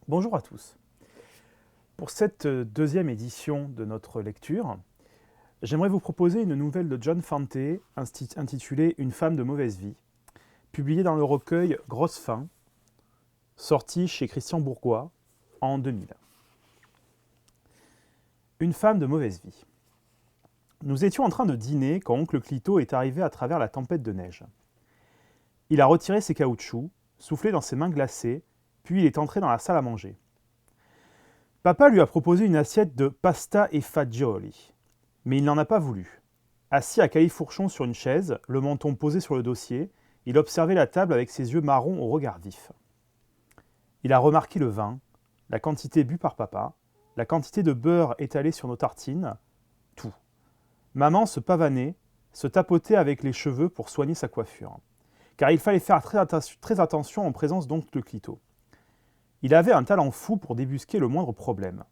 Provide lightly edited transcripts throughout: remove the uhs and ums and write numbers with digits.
Bonjour à tous. Pour cette deuxième édition de notre lecture, j'aimerais vous proposer une nouvelle de John Fante intitulée Une femme de mauvaise vie, publiée dans le recueil Grosse Faim, sorti chez Christian Bourgois en 2000. Une femme de mauvaise vie. Nous étions en train de dîner quand oncle Clito est arrivé à travers la tempête de neige. Il a retiré ses caoutchoucs, soufflé dans ses mains glacées, puis il est entré dans la salle à manger. Papa lui a proposé une assiette de pasta e fagioli, mais il n'en a pas voulu. Assis à califourchon sur une chaise, le menton posé sur le dossier, il observait la table avec ses yeux marrons au regard vif. Il a remarqué le vin, la quantité bue par papa, la quantité de beurre étalée sur nos tartines, tout. Maman se pavanait, se tapotait avec les cheveux pour soigner sa coiffure, car il fallait faire très attention en présence d'oncle Clito. Il avait un talent fou pour débusquer le moindre problème.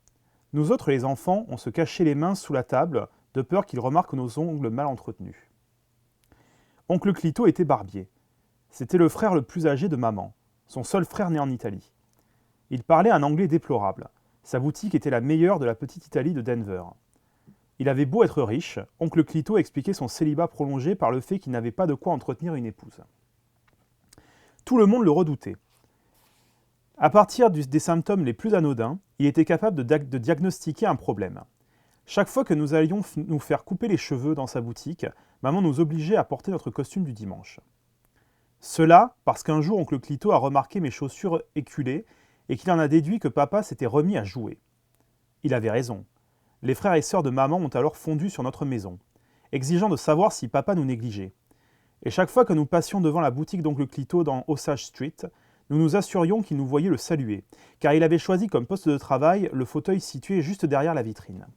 Nous autres, les enfants, on se cachait les mains sous la table, de peur qu'il remarque nos ongles mal entretenus. Oncle Clito était barbier. C'était le frère le plus âgé de maman, son seul frère né en Italie. Il parlait un anglais déplorable. Sa boutique était la meilleure de la petite Italie de Denver. Il avait beau être riche, oncle Clito expliquait son célibat prolongé par le fait qu'il n'avait pas de quoi entretenir une épouse. Tout le monde le redoutait. À partir des symptômes les plus anodins, il était capable de diagnostiquer un problème. Chaque fois que nous allions nous faire couper les cheveux dans sa boutique, maman nous obligeait à porter notre costume du dimanche. Cela parce qu'un jour oncle Clito a remarqué mes chaussures éculées et qu'il en a déduit que papa s'était remis à jouer. Il avait raison. Les frères et sœurs de maman ont alors fondu sur notre maison, exigeant de savoir si papa nous négligeait. Et chaque fois que nous passions devant la boutique d'oncle Clito dans Osage Street, nous nous assurions qu'il nous voyait le saluer, car il avait choisi comme poste de travail le fauteuil situé juste derrière la vitrine.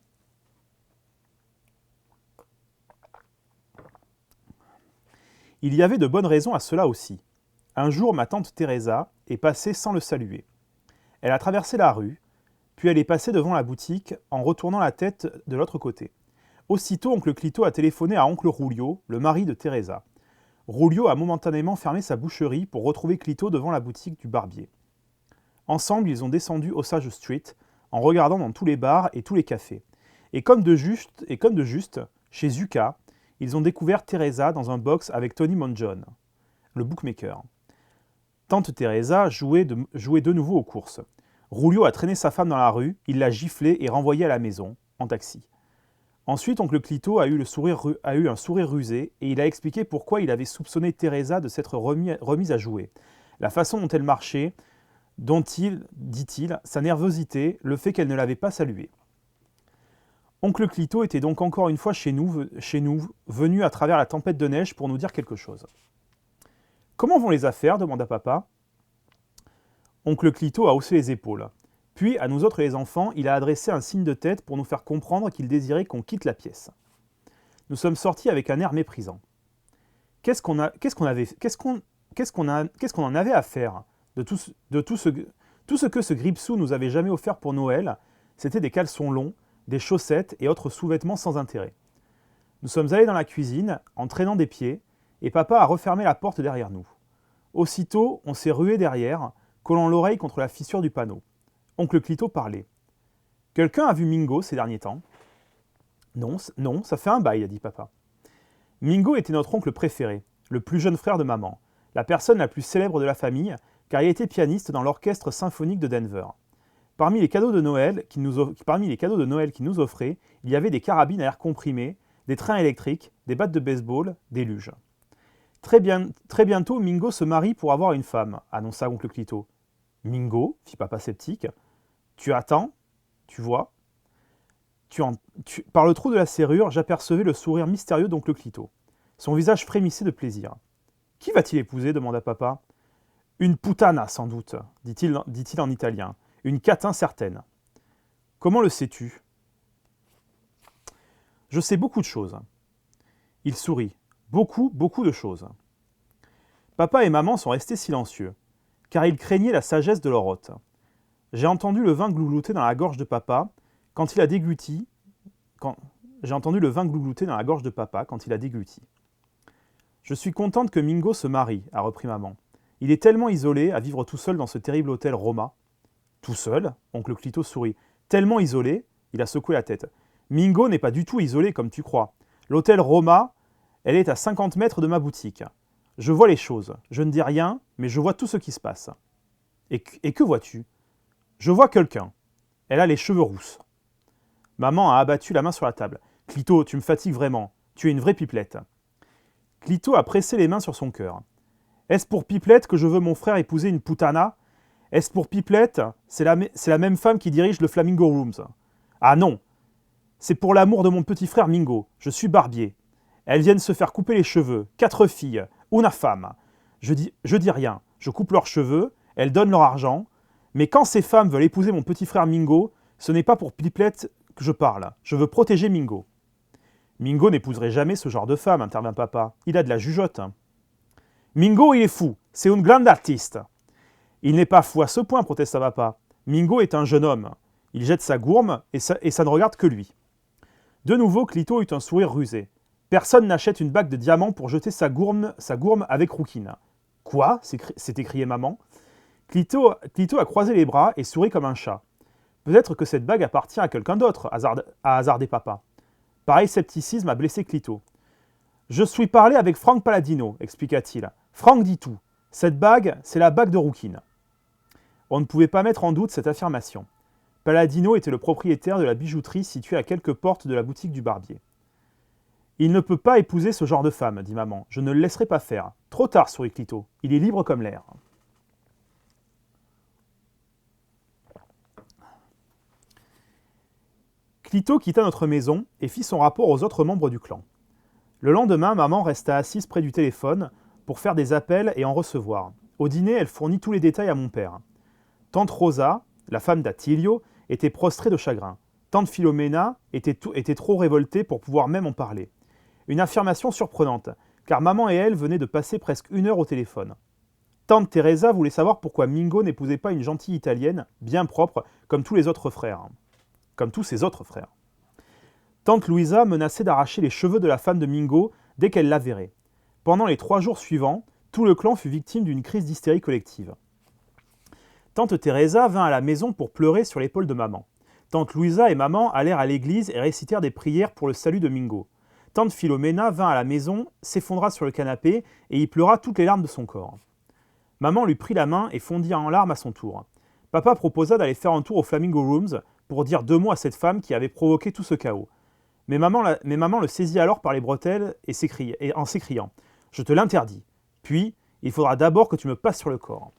Il y avait de bonnes raisons à cela aussi. Un jour, ma tante Teresa est passée sans le saluer. Elle a traversé la rue, puis elle est passée devant la boutique en retournant la tête de l'autre côté. Aussitôt, oncle Clito a téléphoné à oncle Rulio, le mari de Teresa. Rulio a momentanément fermé sa boucherie pour retrouver Clito devant la boutique du barbier. Ensemble, ils ont descendu Osage Street, en regardant dans tous les bars et tous les cafés. Et comme de juste, chez Zucca, ils ont découvert Teresa dans un box avec Tony Monjon, le bookmaker. Tante Teresa jouait de nouveau aux courses. Rulio a traîné sa femme dans la rue, il l'a giflée et renvoyée à la maison, en taxi. Ensuite, oncle Clito a eu un sourire rusé et il a expliqué pourquoi il avait soupçonné Teresa de s'être remise à jouer. La façon dont elle marchait, dit-il, sa nervosité, le fait qu'elle ne l'avait pas salué. Oncle Clito était donc encore une fois chez nous, venu à travers la tempête de neige pour nous dire quelque chose. « Comment vont les affaires » demanda papa. Oncle Clito a haussé les épaules. Puis, à nous autres les enfants, il a adressé un signe de tête pour nous faire comprendre qu'il désirait qu'on quitte la pièce. Nous sommes sortis avec un air méprisant. Qu'est-ce qu'on en avait à faire de tout ce que ce Gripsou nous avait jamais offert pour Noël, c'était des caleçons longs, des chaussettes et autres sous-vêtements sans intérêt. Nous sommes allés dans la cuisine, en traînant des pieds, et papa a refermé la porte derrière nous. Aussitôt, on s'est rué derrière, collant l'oreille contre la fissure du panneau. Oncle Clito parlait. « Quelqu'un a vu Mingo ces derniers temps ?»« Non, ça fait un bail, a dit papa. Mingo était notre oncle préféré, le plus jeune frère de maman, la personne la plus célèbre de la famille, car il était pianiste dans l'orchestre symphonique de Denver. Parmi les cadeaux de Noël qu'il nous offrait, il y avait des carabines à air comprimé, des trains électriques, des battes de baseball, des luges. Très bientôt, Mingo se marie pour avoir une femme, annonça oncle Clito. Mingo, fit papa sceptique. Tu attends, tu vois. Par le trou de la serrure, j'apercevais le sourire mystérieux d'oncle Clito. Son visage frémissait de plaisir. Qui va-t-il épouser demanda papa. Une putana, sans doute, dit-il en italien. Une catin certaine. Comment le sais-tu? Je sais beaucoup de choses. Il sourit. Beaucoup de choses. Papa et maman sont restés silencieux, car ils craignaient la sagesse de leur hôte. J'ai entendu le vin gloulouter dans la gorge de papa quand il a dégluti. Je suis contente que Mingo se marie, a repris maman. Il est tellement isolé à vivre tout seul dans ce terrible hôtel Roma. Tout seul, oncle Clito sourit. Tellement isolé, il a secoué la tête. Mingo n'est pas du tout isolé comme tu crois. L'hôtel Roma, elle est à 50 mètres de ma boutique. Je vois les choses. Je ne dis rien, mais je vois tout ce qui se passe. Et que vois-tu? Je vois quelqu'un. Elle a les cheveux rousses. Maman a abattu la main sur la table. Clito, tu me fatigues vraiment. Tu es une vraie pipelette. Clito a pressé les mains sur son cœur. Est-ce pour Pipelette que je veux mon frère épouser une putana? Est-ce pour Pipelette? C'est la même femme qui dirige le Flamingo Rooms. Ah non! C'est pour l'amour de mon petit frère Mingo. Je suis barbier. Elles viennent se faire couper les cheveux. 4 filles. Una femme. Je dis rien. Je coupe leurs cheveux. Elles donnent leur argent. Mais quand ces femmes veulent épouser mon petit frère Mingo, ce n'est pas pour Pipelette que je parle. Je veux protéger Mingo. Mingo n'épouserait jamais ce genre de femme, intervint papa. Il a de la jugeote. Mingo, il est fou. C'est un grand artiste. Il n'est pas fou à ce point, protesta papa. Mingo est un jeune homme. Il jette sa gourme et ça ne regarde que lui. De nouveau, Clito eut un sourire rusé. Personne n'achète une bague de diamants pour jeter sa gourme avec rouquine. Quoi? s'est écrié maman. Clito a croisé les bras et sourit comme un chat. Peut-être que cette bague appartient à quelqu'un d'autre, a hasardé papa. Pareil scepticisme a blessé Clito. Je suis parlé avec Frank Palladino, expliqua-t-il. Frank dit tout. Cette bague, c'est la bague de rouquine. On ne pouvait pas mettre en doute cette affirmation. Palladino était le propriétaire de la bijouterie située à quelques portes de la boutique du barbier. Il ne peut pas épouser ce genre de femme, dit maman. Je ne le laisserai pas faire. Trop tard, sourit Clito. Il est libre comme l'air. Clito quitta notre maison et fit son rapport aux autres membres du clan. Le lendemain, maman resta assise près du téléphone pour faire des appels et en recevoir. Au dîner, elle fournit tous les détails à mon père. Tante Rosa, la femme d'Attilio, était prostrée de chagrin. Tante Philomena était trop révoltée pour pouvoir même en parler. Une affirmation surprenante, car maman et elle venaient de passer presque 1 heure au téléphone. Tante Teresa voulait savoir pourquoi Mingo n'épousait pas une gentille italienne, bien propre, comme tous ses autres frères. Tante Louisa menaçait d'arracher les cheveux de la femme de Mingo dès qu'elle la verrait. Pendant les 3 jours suivants, tout le clan fut victime d'une crise d'hystérie collective. Tante Teresa vint à la maison pour pleurer sur l'épaule de maman. Tante Louisa et maman allèrent à l'église et récitèrent des prières pour le salut de Mingo. Tante Philomena vint à la maison, s'effondra sur le canapé et y pleura toutes les larmes de son corps. Maman lui prit la main et fondit en larmes à son tour. Papa proposa d'aller faire un tour au Flamingo Rooms pour dire 2 mots à cette femme qui avait provoqué tout ce chaos. Mais maman le saisit alors par les bretelles en s'écriant « Je te l'interdis. Puis, il faudra d'abord que tu me passes sur le corps. »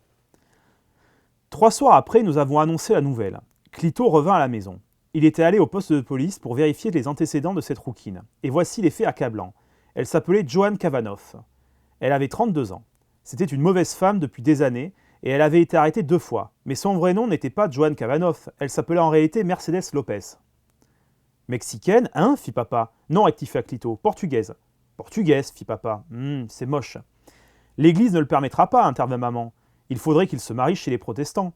3 soirs après, nous avons annoncé la nouvelle. Clito revint à la maison. Il était allé au poste de police pour vérifier les antécédents de cette rouquine. Et voici les faits accablants. Elle s'appelait Joanne Kavanoff. Elle avait 32 ans. C'était une mauvaise femme depuis des années et elle avait été arrêtée 2 fois. Mais son vrai nom n'était pas Joanne Kavanoff. Elle s'appelait en réalité Mercedes Lopez. Mexicaine, hein, fit papa. Non, rectifia Clito. Portugaise. Portugaise, fit papa. C'est moche. L'Église ne le permettra pas, intervint maman. Il faudrait qu'il se marie chez les protestants.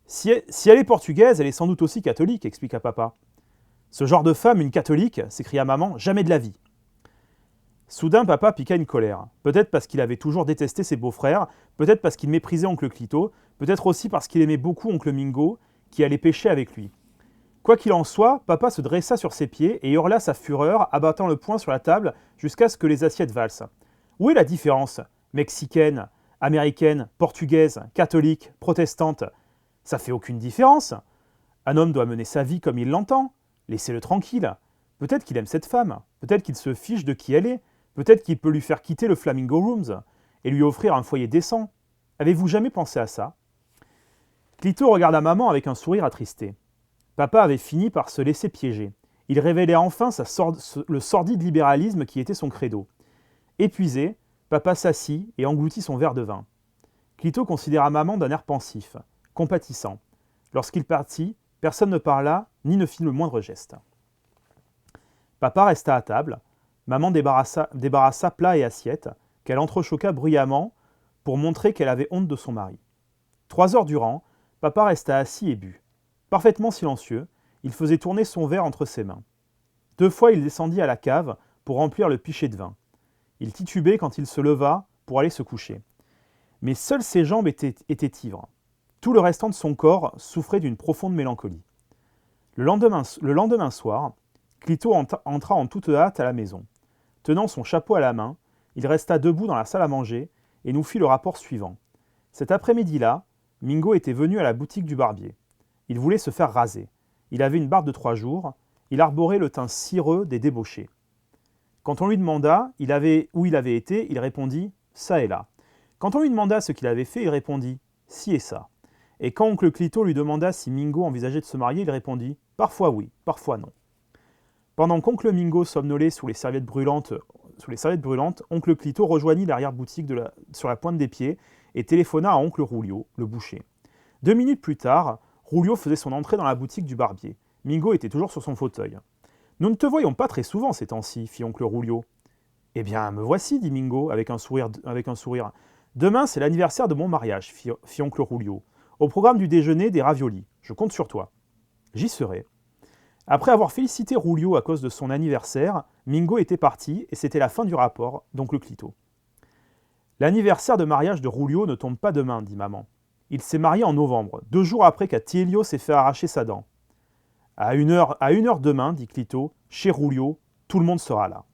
Si elle est portugaise, elle est sans doute aussi catholique, expliqua papa. Ce genre de femme, une catholique, s'écria maman, jamais de la vie. Soudain, papa piqua une colère. Peut-être parce qu'il avait toujours détesté ses beaux-frères, peut-être parce qu'il méprisait oncle Clito, peut-être aussi parce qu'il aimait beaucoup oncle Mingo, qui allait pêcher avec lui. Quoi qu'il en soit, papa se dressa sur ses pieds et hurla sa fureur, abattant le poing sur la table jusqu'à ce que les assiettes valsent. Où est la différence? Mexicaine, américaine, portugaise, catholique, protestante. Ça fait aucune différence. Un homme doit mener sa vie comme il l'entend. Laissez-le tranquille. Peut-être qu'il aime cette femme. Peut-être qu'il se fiche de qui elle est. Peut-être qu'il peut lui faire quitter le Flamingo Rooms et lui offrir un foyer décent. Avez-vous jamais pensé à ça? Clito regarda maman avec un sourire attristé. Papa avait fini par se laisser piéger. Il révélait enfin le sordide libéralisme qui était son credo. Épuisé, papa s'assit et engloutit son verre de vin. Clito considéra maman d'un air pensif, compatissant. Lorsqu'il partit, personne ne parla ni ne fit le moindre geste. Papa resta à table. Maman débarrassa plats et assiettes, qu'elle entrechoqua bruyamment pour montrer qu'elle avait honte de son mari. 3 heures durant, papa resta assis et but. Parfaitement silencieux, il faisait tourner son verre entre ses mains. 2 fois, il descendit à la cave pour remplir le pichet de vin. Il titubait quand il se leva pour aller se coucher. Mais seules ses jambes étaient ivres. Tout le restant de son corps souffrait d'une profonde mélancolie. Le lendemain soir, Clito entra en toute hâte à la maison. Tenant son chapeau à la main, il resta debout dans la salle à manger et nous fit le rapport suivant. Cet après-midi-là, Mingo était venu à la boutique du barbier. Il voulait se faire raser. Il avait une barbe de 3 jours. Il arborait le teint cireux des débauchés. Quand on lui demanda où il avait été, il répondit « ça et là ». Quand on lui demanda ce qu'il avait fait, il répondit « ci et ça ». Et quand oncle Clito lui demanda si Mingo envisageait de se marier, il répondit « parfois oui, parfois non ». Pendant qu'oncle Mingo somnolait sous les serviettes brûlantes, oncle Clito rejoignit l'arrière-boutique sur la pointe des pieds et téléphona à oncle Rulio, le boucher. 2 minutes plus tard, Rulio faisait son entrée dans la boutique du barbier. Mingo était toujours sur son fauteuil. « Nous ne te voyons pas très souvent ces temps-ci, fit oncle Rulio. « Eh bien, me voici, dit Mingo, avec un sourire. Demain, c'est l'anniversaire de mon mariage, fit oncle Rulio. Au programme du déjeuner, des raviolis. Je compte sur toi. J'y serai. Après avoir félicité Rulio à cause de son anniversaire, Mingo était parti et c'était la fin du rapport d'oncle Clito. L'anniversaire de mariage de Rulio ne tombe pas demain, dit maman. Il s'est marié en novembre, 2 jours après qu'Attilio s'est fait arracher sa dent. À une heure demain, dit Clito, chez Rulio, tout le monde sera là.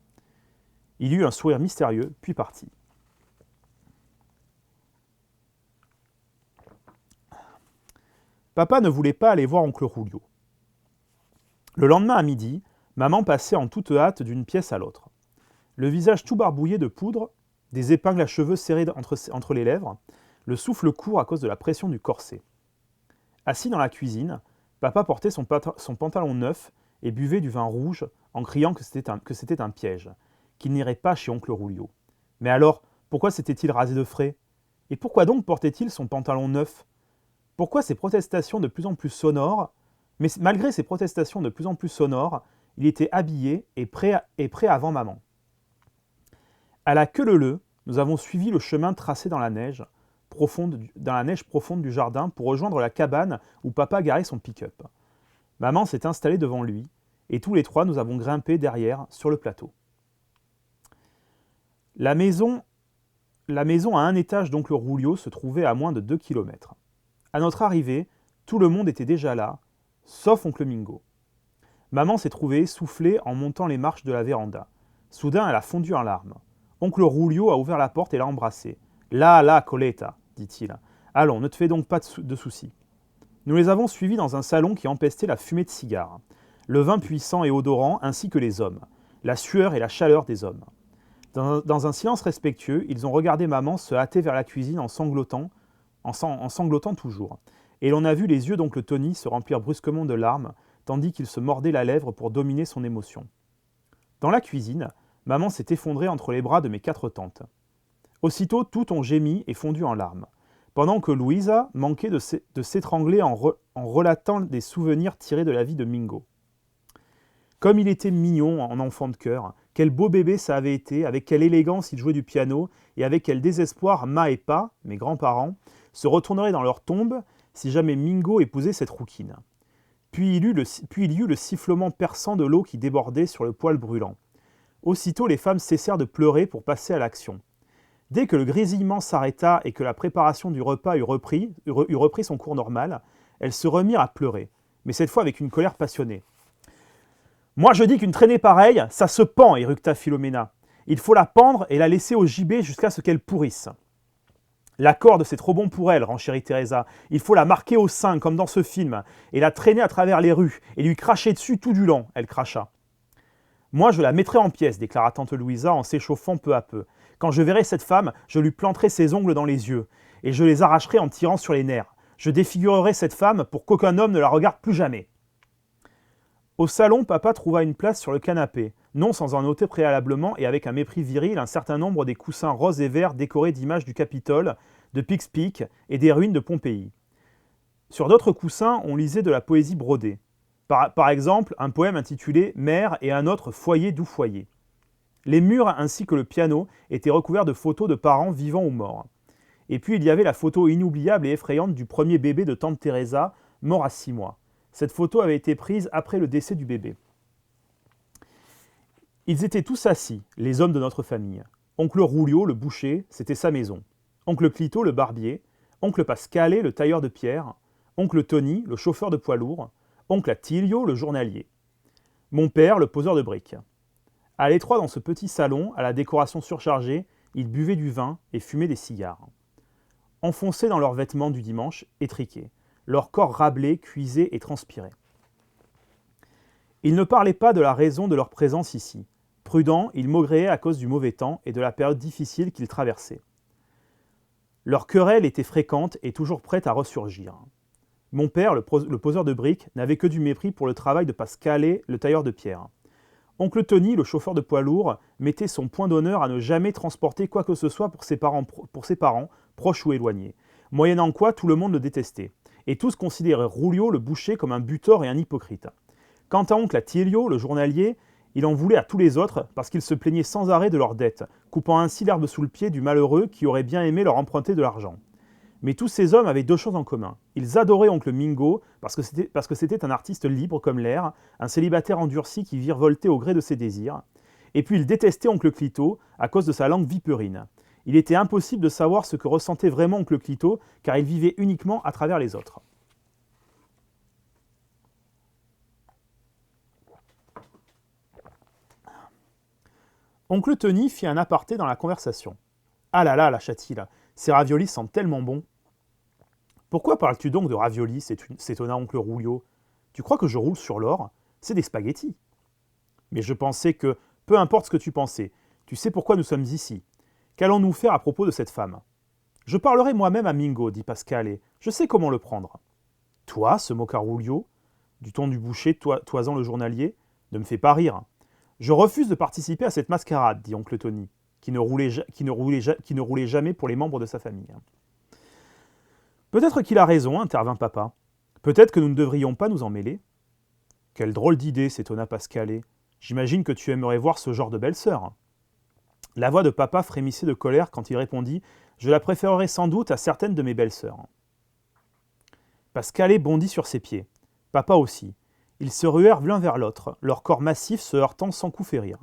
Il eut un sourire mystérieux, puis partit. Papa ne voulait pas aller voir oncle Rulio. Le lendemain à midi, maman passait en toute hâte d'une pièce à l'autre. Le visage tout barbouillé de poudre, des épingles à cheveux serrées entre les lèvres, le souffle court à cause de la pression du corset. Assis dans la cuisine, papa portait son pantalon neuf et buvait du vin rouge en criant que c'était un piège, qu'il n'irait pas chez oncle Rulio. Mais alors, pourquoi s'était-il rasé de frais? Et pourquoi donc portait-il son pantalon neuf? Pourquoi ces protestations de plus en plus sonores? Mais malgré ces protestations de plus en plus sonores, il était habillé et prêt avant maman. À la queue leu-leu, nous avons suivi le chemin tracé dans la neige profonde du jardin pour rejoindre la cabane où papa garait son pick-up. Maman s'est installée devant lui, et tous les trois nous avons grimpé derrière sur le plateau. La maison à un étage d'oncle Rulio se trouvait à moins de 2 kilomètres. À notre arrivée, tout le monde était déjà là, sauf oncle Mingo. Maman s'est trouvée essoufflée en montant les marches de la véranda. Soudain, elle a fondu en larmes. Oncle Rulio a ouvert la porte et l'a embrassée. « Là, Coletta », dit-il. « Allons, ne te fais donc pas de soucis. » Nous les avons suivis dans un salon qui empestait la fumée de cigares, le vin puissant et odorant ainsi que les hommes, la sueur et la chaleur des hommes. Dans un silence respectueux, ils ont regardé maman se hâter vers la cuisine en sanglotant toujours. Et l'on a vu les yeux d'oncle Tony se remplir brusquement de larmes, tandis qu'il se mordait la lèvre pour dominer son émotion. Dans la cuisine, maman s'est effondrée entre les bras de mes 4 tantes. Aussitôt, toutes ont gémi et fondu en larmes, pendant que Louisa manquait de s'étrangler en relatant des souvenirs tirés de la vie de Mingo. Comme il était mignon en enfant de cœur, quel beau bébé ça avait été, avec quelle élégance il jouait du piano, et avec quel désespoir Ma et Pa, mes grands-parents, se retourneraient dans leur tombe si jamais Mingo épousait cette rouquine. Puis il y eut le sifflement perçant de l'eau qui débordait sur le poêle brûlant. Aussitôt les femmes cessèrent de pleurer pour passer à l'action. Dès que le grésillement s'arrêta et que la préparation du repas eut repris son cours normal, elles se remirent à pleurer, mais cette fois avec une colère passionnée. « Moi je dis qu'une traînée pareille, ça se pend, éructa Philomena. Il faut la pendre et la laisser au gibet jusqu'à ce qu'elle pourrisse. La corde, c'est trop bon pour elle, renchérit Teresa. Il faut la marquer au sein, comme dans ce film, et la traîner à travers les rues, et lui cracher dessus tout du long, elle cracha. Moi, je la mettrai en pièces, déclara tante Louisa en s'échauffant peu à peu. Quand je verrai cette femme, je lui planterai ses ongles dans les yeux, et je les arracherai en tirant sur les nerfs. Je défigurerai cette femme pour qu'aucun homme ne la regarde plus jamais. Au salon, papa trouva une place sur le canapé, non sans en noter préalablement et avec un mépris viril un certain nombre des coussins roses et verts décorés d'images du Capitole, de Pikes Peak et des ruines de Pompéi. Sur d'autres coussins, on lisait de la poésie brodée. Par exemple, un poème intitulé « Mère » et un autre « Foyer d'où foyer ». Les murs ainsi que le piano étaient recouverts de photos de parents vivants ou morts. Et puis il y avait la photo inoubliable et effrayante du premier bébé de tante Teresa, mort à 6 mois. Cette photo avait été prise après le décès du bébé. Ils étaient tous assis, les hommes de notre famille. Oncle Rulio, le boucher, c'était sa maison. Oncle Clito, le barbier, oncle Pascale, le tailleur de pierre, oncle Tony, le chauffeur de poids lourd, oncle Attilio, le journalier, mon père, le poseur de briques. À l'étroit dans ce petit salon, à la décoration surchargée, ils buvaient du vin et fumaient des cigares. Enfoncés dans leurs vêtements du dimanche, étriqués, leur corps râblé, cuisé et transpiré. Ils ne parlaient pas de la raison de leur présence ici. Prudents, ils maugréaient à cause du mauvais temps et de la période difficile qu'ils traversaient. Leur querelle était fréquente et toujours prête à ressurgir. Mon père, le poseur de briques, n'avait que du mépris pour le travail de Pascale, le tailleur de pierre. Oncle Tony, le chauffeur de poids lourd, mettait son point d'honneur à ne jamais transporter quoi que ce soit pour ses parents, proches ou éloignés, moyennant quoi tout le monde le détestait, et tous considéraient Rulio le boucher comme un butor et un hypocrite. Quant à oncle Attilio, le journalier, il en voulait à tous les autres parce qu'ils se plaignaient sans arrêt de leurs dettes, coupant ainsi l'herbe sous le pied du malheureux qui aurait bien aimé leur emprunter de l'argent. Mais tous ces hommes avaient deux choses en commun. Ils adoraient oncle Mingo parce que c'était un artiste libre comme l'air, un célibataire endurci qui virevoltait au gré de ses désirs. Et puis ils détestaient oncle Clito à cause de sa langue viperine. Il était impossible de savoir ce que ressentait vraiment oncle Clito car il vivait uniquement à travers les autres. Oncle Tony fit un aparté dans la conversation. « Ah là là, la chatille, ces raviolis sentent tellement bon. »« Pourquoi parles-tu donc de raviolis ?» s'étonna oncle Rulio. « Tu crois que je roule sur l'or? C'est des spaghettis. »« Mais je pensais que, peu importe ce que tu pensais, tu sais pourquoi nous sommes ici. Qu'allons-nous faire à propos de cette femme ?»« Je parlerai moi-même à Mingo, dit Pascale. Je sais comment le prendre. »« Toi, se moqua Rulio, du ton du boucher toisant le journalier, ne me fais pas rire. »« Je refuse de participer à cette mascarade, dit oncle Tony, qui ne roulait jamais pour les membres de sa famille. Peut-être qu'il a raison, intervint papa. Peut-être que nous ne devrions pas nous en mêler. Quelle drôle d'idée, s'étonna Pascale. J'imagine que tu aimerais voir ce genre de belle-sœur. La voix de papa frémissait de colère quand il répondit « Je la préférerais sans doute à certaines de mes belles-sœurs. » Pascale bondit sur ses pieds. Papa aussi. Ils se ruèrent l'un vers l'autre, leur corps massif se heurtant sans coup férir.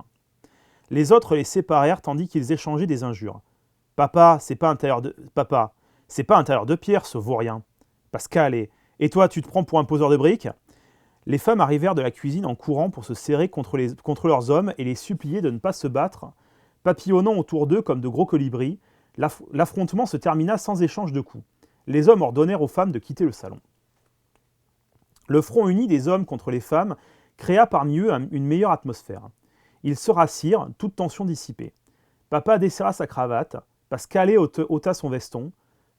Les autres les séparèrent tandis qu'ils échangeaient des injures. « Papa, c'est pas un tailleur de pierre, ce vaurien. »« Pascale, et toi, tu te prends pour un poseur de briques ?» Les femmes arrivèrent de la cuisine en courant pour se serrer contre leurs hommes et les supplier de ne pas se battre. Papillonnant autour d'eux comme de gros colibris, l'affrontement se termina sans échange de coups. Les hommes ordonnèrent aux femmes de quitter le salon. Le front uni des hommes contre les femmes créa parmi eux une meilleure atmosphère. Ils se rassirent, toute tension dissipée. Papa desserra sa cravate, Pascale ôta son veston,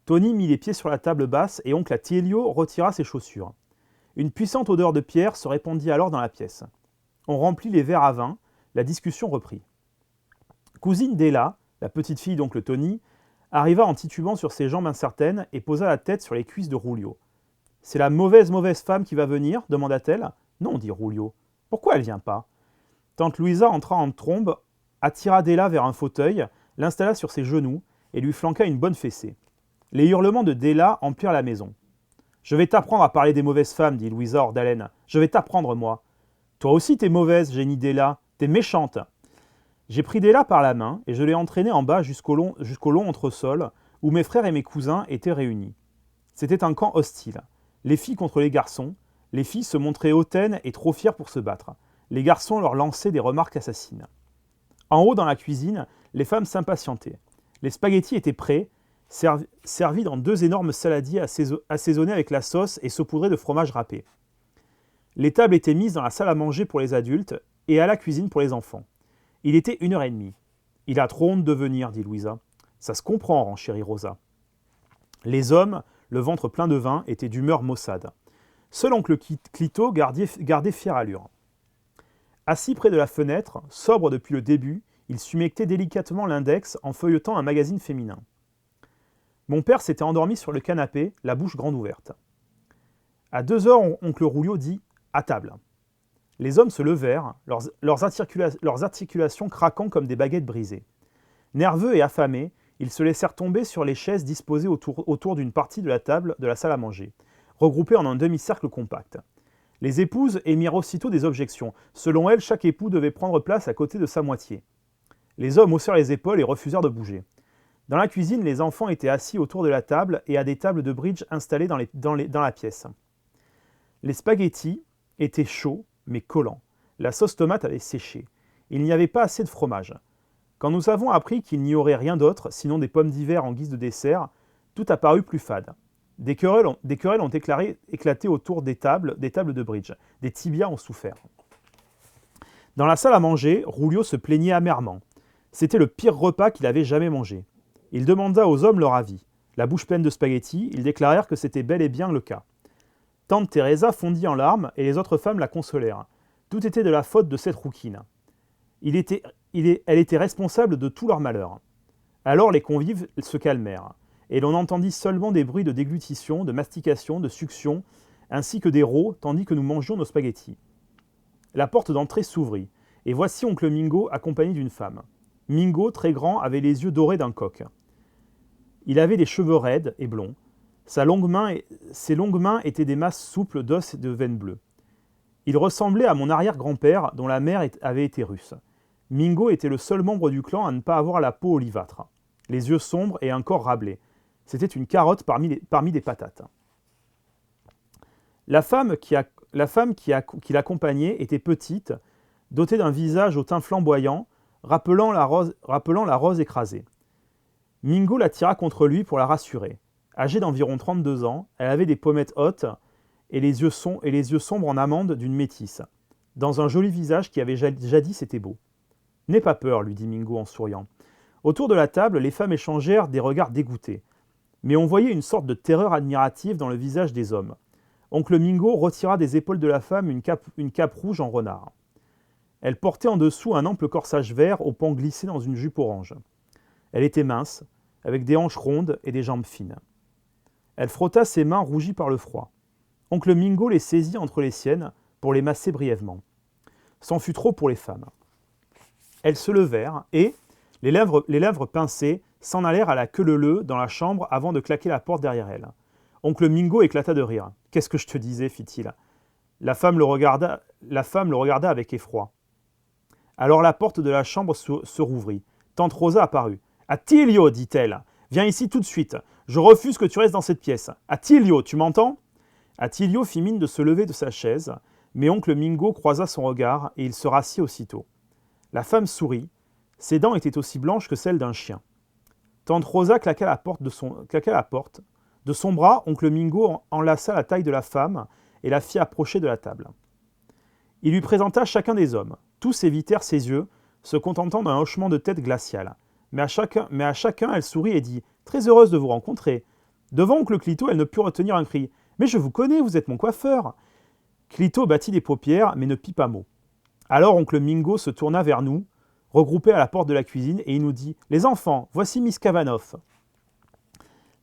Tony mit les pieds sur la table basse et oncle Attilio retira ses chaussures. Une puissante odeur de pierre se répandit alors dans la pièce. On remplit les verres à vin, la discussion reprit. Cousine Della, la petite fille d'oncle Tony, arriva en titubant sur ses jambes incertaines et posa la tête sur les cuisses de Rulio. « C'est la mauvaise femme qui va venir ?» demanda-t-elle. « Non, dit Rulio. Pourquoi elle vient pas ?» Tante Louisa entra en trombe, attira Della vers un fauteuil, l'installa sur ses genoux et lui flanqua une bonne fessée. Les hurlements de Della emplirent la maison. « Je vais t'apprendre à parler des mauvaises femmes, dit Louisa hors d'haleine. Je vais t'apprendre, moi. Toi aussi, t'es mauvaise, génie Della. T'es méchante. » J'ai pris Della par la main et je l'ai entraînée en bas jusqu'au long entresol où mes frères et mes cousins étaient réunis. C'était un camp hostile. Les filles contre les garçons. Les filles se montraient hautaines et trop fières pour se battre. Les garçons leur lançaient des remarques assassines. En haut, dans la cuisine, les femmes s'impatientaient. Les spaghettis étaient prêts, servis dans 2 énormes saladiers assaisonnés avec la sauce et saupoudrés de fromage râpé. Les tables étaient mises dans la salle à manger pour les adultes et à la cuisine pour les enfants. Il était 1h30. « Il a trop honte de venir, dit Louisa. « Ça se comprend, renchérit Rosa. Les hommes, le ventre plein de vin, étaient d'humeur maussade. Seul oncle Clito gardait fière allure. Assis près de la fenêtre, sobre depuis le début, il s'humectait délicatement l'index en feuilletant un magazine féminin. Mon père s'était endormi sur le canapé, la bouche grande ouverte. À 2h, oncle Rulio dit « À table ». Les hommes se levèrent, leurs articulations craquant comme des baguettes brisées. Nerveux et affamés, ils se laissèrent tomber sur les chaises disposées autour d'une partie de la table de la salle à manger, regroupées en un demi-cercle compact. Les épouses émirent aussitôt des objections. Selon elles, chaque époux devait prendre place à côté de sa moitié. Les hommes haussèrent les épaules et refusèrent de bouger. Dans la cuisine, les enfants étaient assis autour de la table et à des tables de bridge installées dans la pièce. Les spaghettis étaient chauds, mais collants. La sauce tomate avait séché. Il n'y avait pas assez de fromage. Quand nous avons appris qu'il n'y aurait rien d'autre, sinon des pommes d'hiver en guise de dessert, tout a paru plus fade. Des querelles ont éclaté autour des tables de bridge. Des tibias ont souffert. Dans la salle à manger, Rulio se plaignait amèrement. C'était le pire repas qu'il avait jamais mangé. Il demanda aux hommes leur avis. La bouche pleine de spaghettis, ils déclarèrent que c'était bel et bien le cas. Tante Teresa fondit en larmes et les autres femmes la consolèrent. Tout était de la faute de cette rouquine. Elle était responsable de tout leur malheur. Alors les convives se calmèrent, et l'on entendit seulement des bruits de déglutition, de mastication, de succion, ainsi que des rots, tandis que nous mangions nos spaghettis. La porte d'entrée s'ouvrit, et voici oncle Mingo accompagné d'une femme. Mingo, très grand, avait les yeux dorés d'un coq. Il avait des cheveux raides et blonds. Ses longues mains étaient des masses souples d'os et de veines bleues. Il ressemblait à mon arrière-grand-père, dont la mère avait été russe. Mingo était le seul membre du clan à ne pas avoir la peau olivâtre, les yeux sombres et un corps râblé. C'était une carotte parmi des patates. La femme qui l'accompagnait était petite, dotée d'un visage au teint flamboyant, rappelant la rose écrasée. Mingo la tira contre lui pour la rassurer. Âgée d'environ 32 ans, elle avait des pommettes hautes et les yeux sombres en amande d'une métisse, dans un joli visage qui avait jadis été beau. « N'aie pas peur, lui dit Mingo en souriant. Autour de la table, les femmes échangèrent des regards dégoûtés. Mais on voyait une sorte de terreur admirative dans le visage des hommes. Oncle Mingo retira des épaules de la femme une cape rouge en renard. Elle portait en dessous un ample corsage vert aux pans glissés dans une jupe orange. Elle était mince, avec des hanches rondes et des jambes fines. Elle frotta ses mains rougies par le froid. Oncle Mingo les saisit entre les siennes pour les masser brièvement. C'en fut trop pour les femmes. Elles se levèrent et, les lèvres pincées, s'en allèrent à la queue leu-leu dans la chambre avant de claquer la porte derrière elles. Oncle Mingo éclata de rire. « Qu'est-ce que je te disais » fit-il. La femme le regarda avec effroi. Alors la porte de la chambre se rouvrit. Tante Rosa apparut. « Attilio » dit-elle. « Viens ici tout de suite. Je refuse que tu restes dans cette pièce. Attilio, tu m'entends » Attilio fit mine de se lever de sa chaise, mais oncle Mingo croisa son regard et il se rassit aussitôt. La femme sourit. Ses dents étaient aussi blanches que celles d'un chien. Tante Rosa claqua la porte. De son bras, oncle Mingo enlaça la taille de la femme et la fit approcher de la table. Il lui présenta chacun des hommes. Tous évitèrent ses yeux, se contentant d'un hochement de tête glacial. Mais à chacun, elle sourit et dit « Très heureuse de vous rencontrer ». Devant oncle Clito, elle ne put retenir un cri. « Mais je vous connais, vous êtes mon coiffeur !» Clito battit les paupières, mais ne pit pas mot. Alors oncle Mingo se tourna vers nous, regroupés à la porte de la cuisine, et il nous dit « Les enfants, voici Miss Kavanagh ».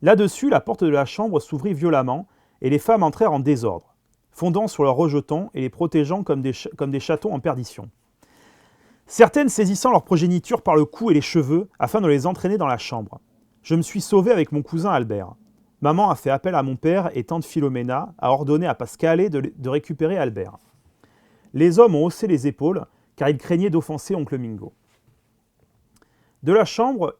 Là-dessus, la porte de la chambre s'ouvrit violemment, et les femmes entrèrent en désordre, fondant sur leurs rejetons et les protégeant comme des chatons en perdition. Certaines saisissant leur progéniture par le cou et les cheveux, afin de les entraîner dans la chambre. Je me suis sauvé avec mon cousin Albert. Maman a fait appel à mon père et tante Philomena a ordonné à Pasquale de récupérer Albert. Les hommes ont haussé les épaules, car ils craignaient d'offenser oncle Mingo. De la chambre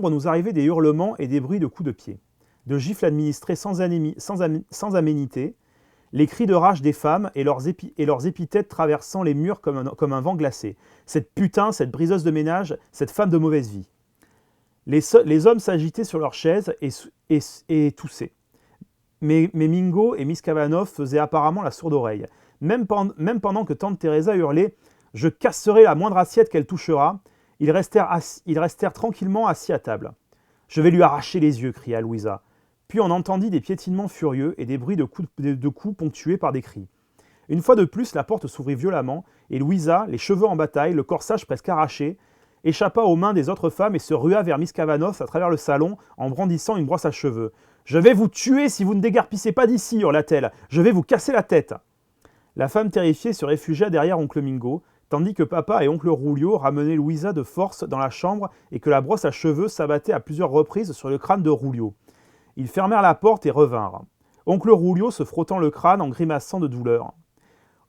nous arrivaient des hurlements et des bruits de coups de pied, de gifles administrées sans aménité, les cris de rage des femmes et leurs épithètes traversant les murs comme un vent glacé. Cette putain, cette briseuse de ménage, cette femme de mauvaise vie. Les hommes s'agitaient sur leurs chaises et toussaient. Mais Mingo et Miss Kavanagh faisaient apparemment la sourde oreille. Même pendant que tante Teresa hurlait « Je casserai la moindre assiette qu'elle touchera », ils restèrent tranquillement assis à table. « Je vais lui arracher les yeux » cria Louisa. Puis on entendit des piétinements furieux et des bruits de coups ponctués par des cris. Une fois de plus, la porte s'ouvrit violemment et Louisa, les cheveux en bataille, le corsage presque arraché, échappa aux mains des autres femmes et se rua vers Miss Kavanagh à travers le salon en brandissant une brosse à cheveux. « Je vais vous tuer si vous ne dégarpissez pas d'ici » hurla-t-elle. « Je vais vous casser la tête !» La femme terrifiée se réfugia derrière oncle Mingo, tandis que papa et oncle Rulio ramenaient Louisa de force dans la chambre et que la brosse à cheveux s'abattait à plusieurs reprises sur le crâne de Rulio. Ils fermèrent la porte et revinrent. Oncle Rulio se frottant le crâne en grimaçant de douleur.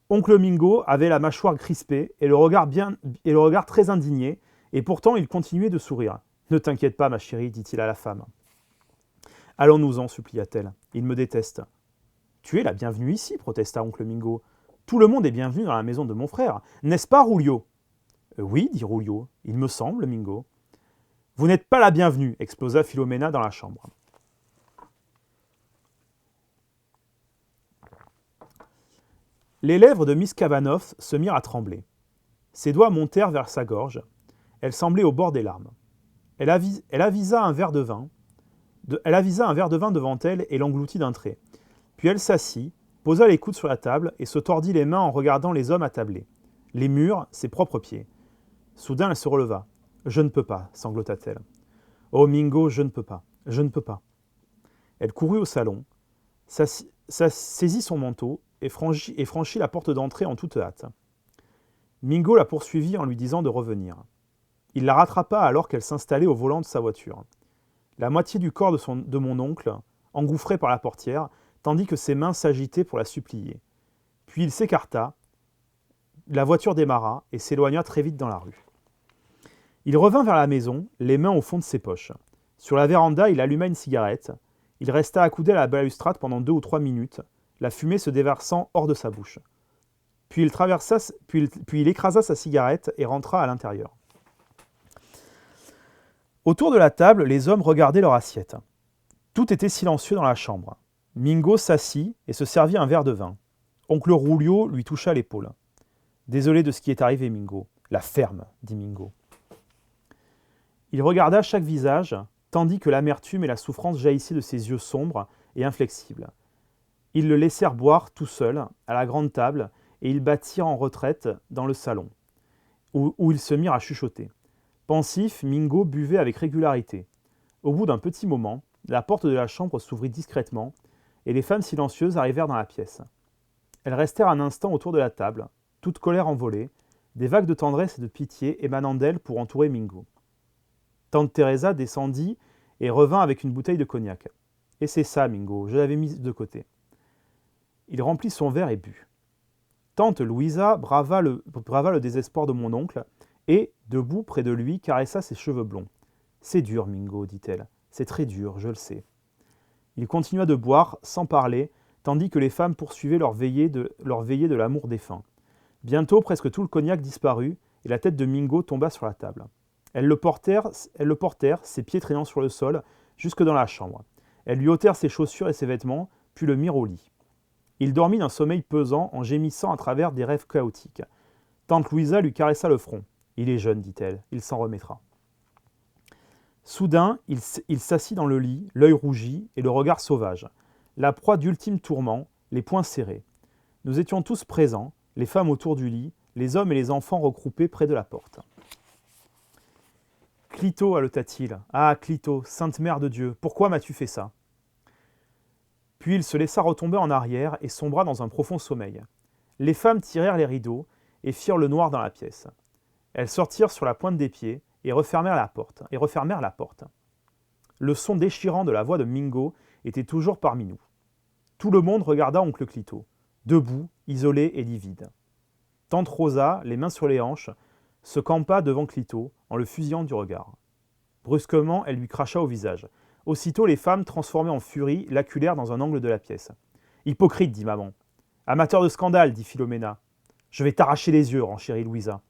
Oncle Mingo avait la mâchoire crispée et le regard très indigné, et pourtant il continuait de sourire. Ne t'inquiète pas, ma chérie, dit-il à la femme. Allons-nous-en, supplia-t-elle. Il me déteste. Tu es la bienvenue ici, protesta oncle Mingo. Tout le monde est bienvenu dans la maison de mon frère, n'est-ce pas, Rulio ? Oui, dit Rulio. Il me semble, Mingo. Vous n'êtes pas la bienvenue, explosa Philomena dans la chambre. Les lèvres de Miss Kavanagh se mirent à trembler. Ses doigts montèrent vers sa gorge. Elle semblait au bord des larmes. Elle avisa un verre de vin devant elle et l'engloutit d'un trait. Puis elle s'assit, posa les coudes sur la table et se tordit les mains en regardant les hommes attablés. Les murs, ses propres pieds. Soudain, elle se releva. « Je ne peux pas, sanglota-t-elle. Oh, Mingo, je ne peux pas, je ne peux pas. » Elle courut au salon, saisit son manteau et franchit la porte d'entrée en toute hâte. Mingo la poursuivit en lui disant de revenir. Il la rattrapa alors qu'elle s'installait au volant de sa voiture. La moitié du corps de mon oncle, engouffré par la portière, tandis que ses mains s'agitaient pour la supplier. Puis il s'écarta, la voiture démarra et s'éloigna très vite dans la rue. Il revint vers la maison, les mains au fond de ses poches. Sur la véranda, il alluma une cigarette. Il resta accoudé à la balustrade pendant 2 ou 3 minutes, la fumée se déversant hors de sa bouche. Puis il écrasa sa cigarette et rentra à l'intérieur. Autour de la table, les hommes regardaient leur assiette. Tout était silencieux dans la chambre. Mingo s'assit et se servit un verre de vin. Oncle Rulio lui toucha l'épaule. « Désolé de ce qui est arrivé, Mingo. »« La ferme, » dit Mingo. Il regarda chaque visage, tandis que l'amertume et la souffrance jaillissaient de ses yeux sombres et inflexibles. Ils le laissèrent boire tout seul, à la grande table, et ils battirent en retraite dans le salon, où ils se mirent à chuchoter. Pensif, Mingo buvait avec régularité. Au bout d'un petit moment, la porte de la chambre s'ouvrit discrètement, et les femmes silencieuses arrivèrent dans la pièce. Elles restèrent un instant autour de la table, toute colère envolée, des vagues de tendresse et de pitié émanant d'elles pour entourer Mingo. Tante Teresa descendit et revint avec une bouteille de cognac. « Et c'est ça, Mingo, je l'avais mise de côté. » Il remplit son verre et but. Tante Louisa brava le désespoir de mon oncle et, debout près de lui, caressa ses cheveux blonds. « C'est dur, Mingo, dit-elle. C'est très dur, je le sais. » Il continua de boire, sans parler, tandis que les femmes poursuivaient leur veillée de l'amour défunt. Bientôt, presque tout le cognac disparut, et la tête de Mingo tomba sur la table. Elles le portèrent, ses pieds traînant sur le sol, jusque dans la chambre. Elles lui ôtèrent ses chaussures et ses vêtements, puis le mirent au lit. Il dormit d'un sommeil pesant en gémissant à travers des rêves chaotiques. Tante Louisa lui caressa le front. « Il est jeune, dit-elle, il s'en remettra. » Soudain, il s'assit dans le lit, l'œil rougi et le regard sauvage. La proie d'ultime tourment, les poings serrés. Nous étions tous présents, les femmes autour du lit, les hommes et les enfants regroupés près de la porte. « Clito, haleta-t-il. Ah, Clito, sainte mère de Dieu, pourquoi m'as-tu fait ça ?» Puis il se laissa retomber en arrière et sombra dans un profond sommeil. Les femmes tirèrent les rideaux et firent le noir dans la pièce. Elles sortirent sur la pointe des pieds et refermèrent la porte. Le son déchirant de la voix de Mingo était toujours parmi nous. Tout le monde regarda oncle Clito, debout, isolé et livide. Tante Rosa, les mains sur les hanches, se campa devant Clito en le fusillant du regard. Brusquement, elle lui cracha au visage. Aussitôt, les femmes, transformées en furie, l'acculèrent dans un angle de la pièce. « Hypocrite, dit maman. »« Amateur de scandale, dit Philomena. »« Je vais t'arracher les yeux, renchérit Louisa. »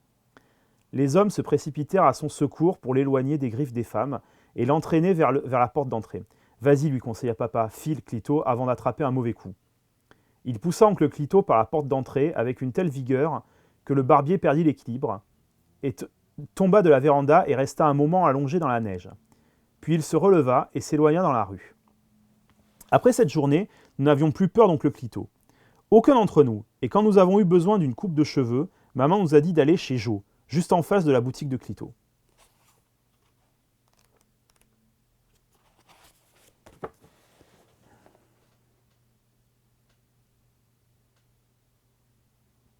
Les hommes se précipitèrent à son secours pour l'éloigner des griffes des femmes et l'entraîner vers la porte d'entrée. « Vas-y, lui conseilla papa, file Clito avant d'attraper un mauvais coup. » Il poussa oncle Clito par la porte d'entrée avec une telle vigueur que le barbier perdit l'équilibre et tomba de la véranda et resta un moment allongé dans la neige. Puis il se releva et s'éloigna dans la rue. Après cette journée, nous n'avions plus peur d'oncle Clito. Aucun d'entre nous, et quand nous avons eu besoin d'une coupe de cheveux, maman nous a dit d'aller chez Jo, juste en face de la boutique de Clito.